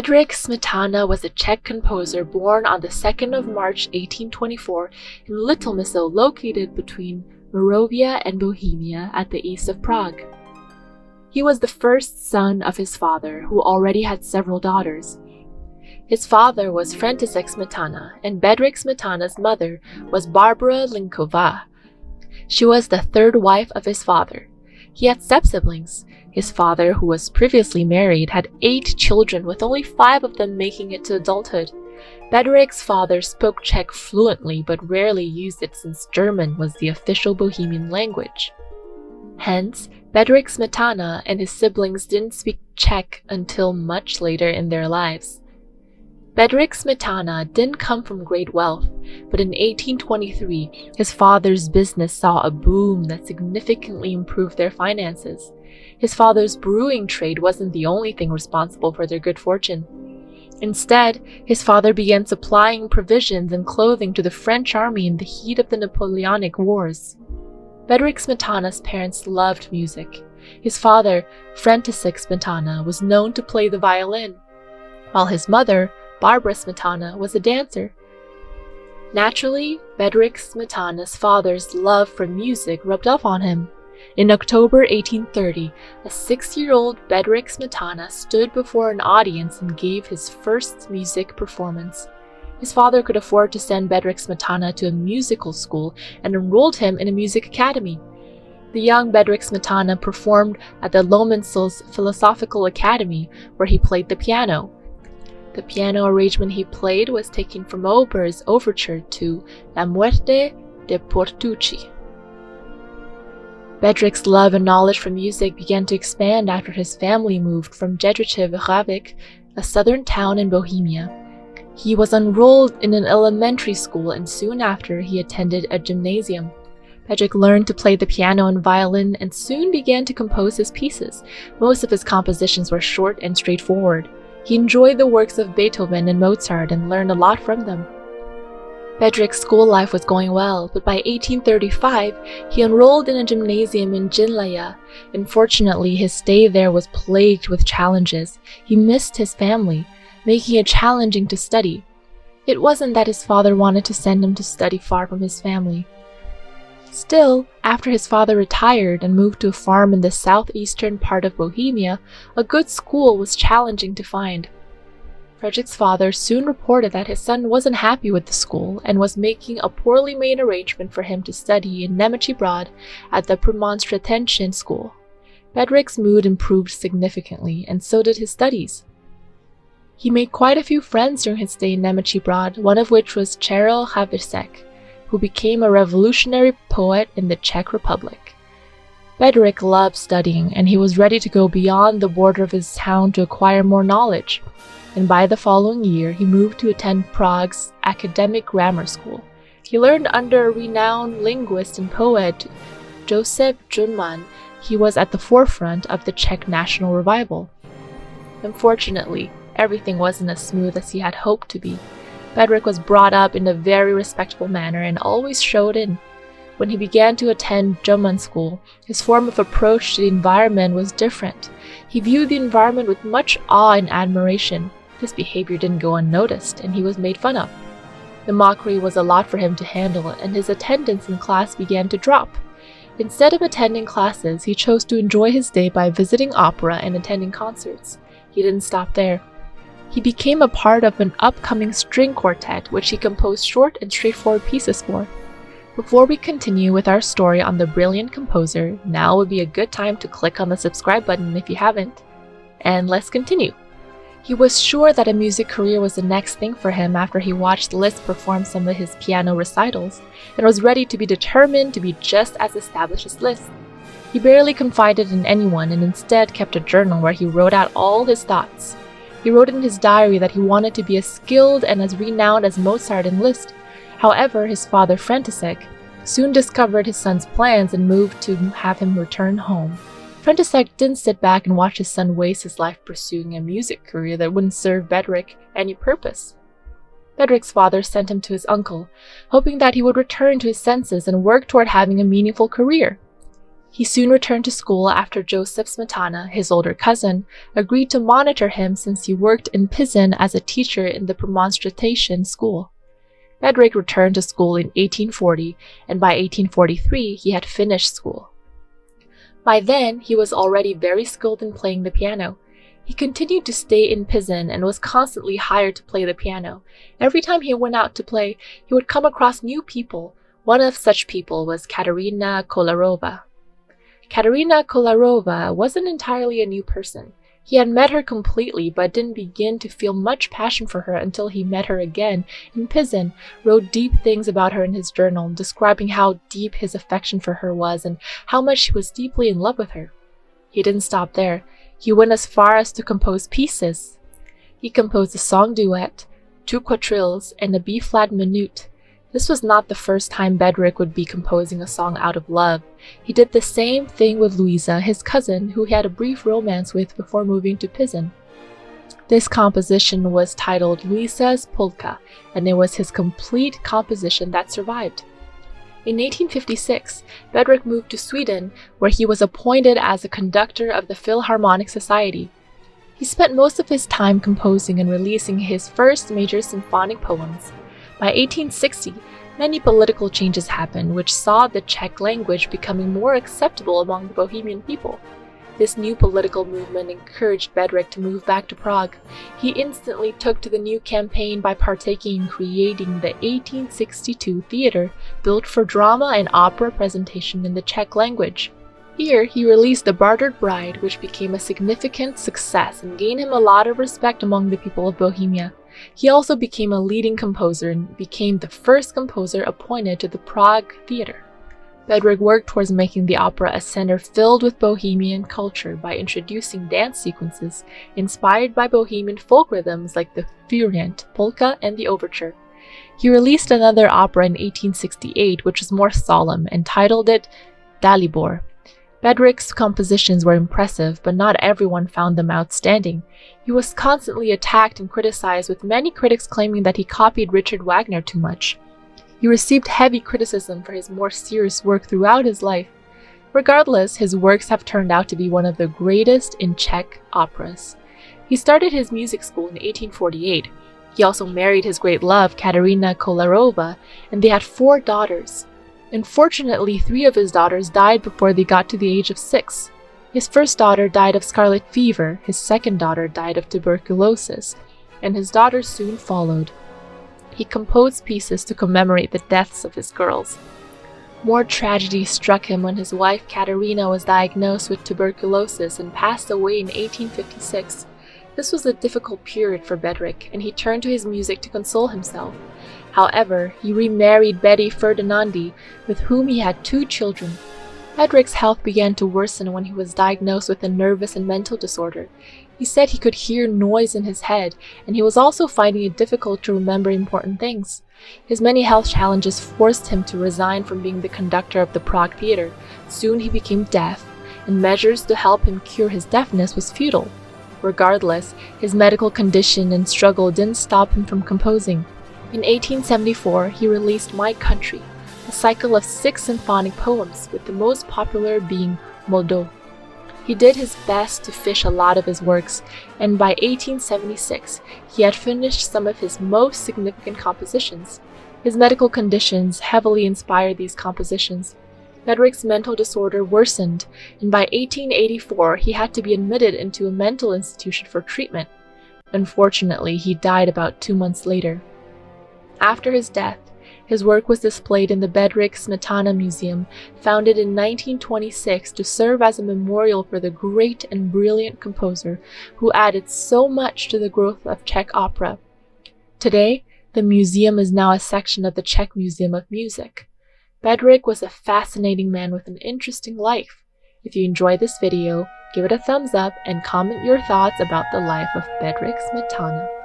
Bedřich Smetana was a Czech composer born on the 2nd of March 1824 in Litomyšl, located between Moravia and Bohemia at the east of Prague. He was the first son of his father, who already had several daughters. His father was František Smetana, and Bedřich Smetana's mother was Barbara Linkova. She was the third wife of his father. He had step-siblings. His father, who was previously married, had 8 children, with only 5 of them making it to adulthood. Bedřich's father spoke Czech fluently, but rarely used it since German was the official Bohemian language. Hence, Bedřich Smetana and his siblings didn't speak Czech until much later in their lives. Bedřich Smetana didn't come from great wealth, but in 1823, his father's business saw a boom that significantly improved their finances. His father's brewing trade wasn't the only thing responsible for their good fortune. Instead, his father began supplying provisions and clothing to the French army in the heat of the Napoleonic Wars. Bedřich Smetana's parents loved music. His father, František Smetana, was known to play the violin, while his mother, Barbara Smetana, was a dancer. Naturally, Bedřich Smetana's father's love for music rubbed off on him. In October 1830, a 6-year-old Bedřich Smetana stood before an audience and gave his first music performance. His father could afford to send Bedřich Smetana to a musical school and enrolled him in a music academy. The young Bedřich Smetana performed at the Litomyšl's Philosophical Academy, where he played the piano. The piano arrangement he played was taken from Auber's overture to La Muerte de Portucci. Bedřich's love and knowledge for music began to expand after his family moved from Jedřice, a southern town in Bohemia. He was enrolled in an elementary school, and soon after he attended a gymnasium. Bedřich learned to play the piano and violin and soon began to compose his pieces. Most of his compositions were short and straightforward. He enjoyed the works of Beethoven and Mozart and learned a lot from them. Bedřich's school life was going well, but by 1835, he enrolled in a gymnasium in Jinlaya. Unfortunately, his stay there was plagued with challenges. He missed his family, making it challenging to study. It wasn't that his father wanted to send him to study far from his family. Still, after his father retired and moved to a farm in the southeastern part of Bohemia, a good school was challenging to find. Bedřich's father soon reported that his son wasn't happy with the school and was making a poorly made arrangement for him to study in Němečí Brod at the Premonstratensian school. Bedřich's mood improved significantly, and so did his studies. He made quite a few friends during his stay in Němečí Brod, one of which was Karel Havlíček, who became a revolutionary poet in the Czech Republic. Bedřich loved studying, and he was ready to go beyond the border of his town to acquire more knowledge. And by the following year, he moved to attend Prague's academic grammar school. He learned under a renowned linguist and poet, Josef Junman. He was at the forefront of the Czech national revival. Unfortunately, everything wasn't as smooth as he had hoped to be. Bedřich was brought up in a very respectable manner and always showed in. When he began to attend German school, his form of approach to the environment was different. He viewed the environment with much awe and admiration. His behavior didn't go unnoticed, and he was made fun of. The mockery was a lot for him to handle, and his attendance in class began to drop. Instead of attending classes, he chose to enjoy his day by visiting opera and attending concerts. He didn't stop there. He became a part of an upcoming string quartet, which he composed short and straightforward pieces for. Before we continue with our story on the brilliant composer, now would be a good time to click on the subscribe button if you haven't. And let's continue. He was sure that a music career was the next thing for him after he watched Liszt perform some of his piano recitals, and was ready to be determined to be just as established as Liszt. He barely confided in anyone and instead kept a journal where he wrote out all his thoughts. He wrote in his diary that he wanted to be as skilled and as renowned as Mozart and Liszt. However, his father František soon discovered his son's plans and moved to have him return home. František didn't sit back and watch his son waste his life pursuing a music career that wouldn't serve Bedřich any purpose. Bedřich's father sent him to his uncle, hoping that he would return to his senses and work toward having a meaningful career. He soon returned to school after Joseph Smetana, his older cousin, agreed to monitor him since he worked in Pizin as a teacher in the Premonstration school. Bedr returned to school in 1840, and by 1843 he had finished school. By then, he was already very skilled in playing the piano. He continued to stay in Pizin and was constantly hired to play the piano. Every time he went out to play, he would come across new people. One of such people was Katerina Kolarova. Katerina Kolarova wasn't entirely a new person. He had met her completely, but didn't begin to feel much passion for her until he met her again in Pizin, wrote deep things about her in his journal, describing how deep his affection for her was and how much he was deeply in love with her. He didn't stop there. He went as far as to compose pieces. He composed a song duet, 2 quadrilles, and a B-flat minute. This was not the first time Bedr would be composing a song out of love. He did the same thing with Louisa, his cousin, who he had a brief romance with before moving to Pizin. This composition was titled Louisa's Polka, and it was his complete composition that survived. In 1856, Bedr moved to Sweden, where he was appointed as a conductor of the Philharmonic Society. He spent most of his time composing and releasing his first major symphonic poems. By 1860, many political changes happened, which saw the Czech language becoming more acceptable among the Bohemian people. This new political movement encouraged Bedr to move back to Prague. He instantly took to the new campaign by partaking in creating the 1862 theater, built for drama and opera presentation in the Czech language. Here, he released The Bartered Bride, which became a significant success and gained him a lot of respect among the people of Bohemia. He also became a leading composer and became the first composer appointed to the Prague Theatre. Bedr worked towards making the opera a center filled with Bohemian culture by introducing dance sequences inspired by Bohemian folk rhythms like the Furient, polka, and the overture. He released another opera in 1868, which was more solemn, and titled it Dalibor. Bedr's compositions were impressive, but not everyone found them outstanding. He was constantly attacked and criticized, with many critics claiming that he copied Richard Wagner too much. He received heavy criticism for his more serious work throughout his life. Regardless, his works have turned out to be one of the greatest in Czech operas. He started his music school in 1848. He also married his great love, Katerina Kolarova, and they had 4 daughters. Unfortunately, 3 of his daughters died before they got to the age of 6. His first daughter died of scarlet fever, his second daughter died of tuberculosis, and his daughters soon followed. He composed pieces to commemorate the deaths of his girls. More tragedy struck him when his wife Katerina was diagnosed with tuberculosis and passed away in 1856. This was a difficult period for Bedr, and he turned to his music to console himself. However, he remarried Betty Ferdinandi, with whom he had 2 children. Bedr's health began to worsen when he was diagnosed with a nervous and mental disorder. He said he could hear noise in his head, and he was also finding it difficult to remember important things. His many health challenges forced him to resign from being the conductor of the Prague Theatre. Soon he became deaf, and measures to help him cure his deafness was futile. Regardless, his medical condition and struggle didn't stop him from composing. In 1874, he released My Country, a cycle of 6 symphonic poems, with the most popular being Moldau. He did his best to fish a lot of his works, and by 1876, he had finished some of his most significant compositions. His medical conditions heavily inspired these compositions. Bedr's mental disorder worsened, and by 1884, he had to be admitted into a mental institution for treatment. Unfortunately, he died about 2 months later. After his death, his work was displayed in the Bedr Smetana Museum, founded in 1926 to serve as a memorial for the great and brilliant composer who added so much to the growth of Czech opera. Today, the museum is now a section of the Czech Museum of Music. Bedr was a fascinating man with an interesting life. If you enjoyed this video, give it a thumbs up and comment your thoughts about the life of Bedr Smetana.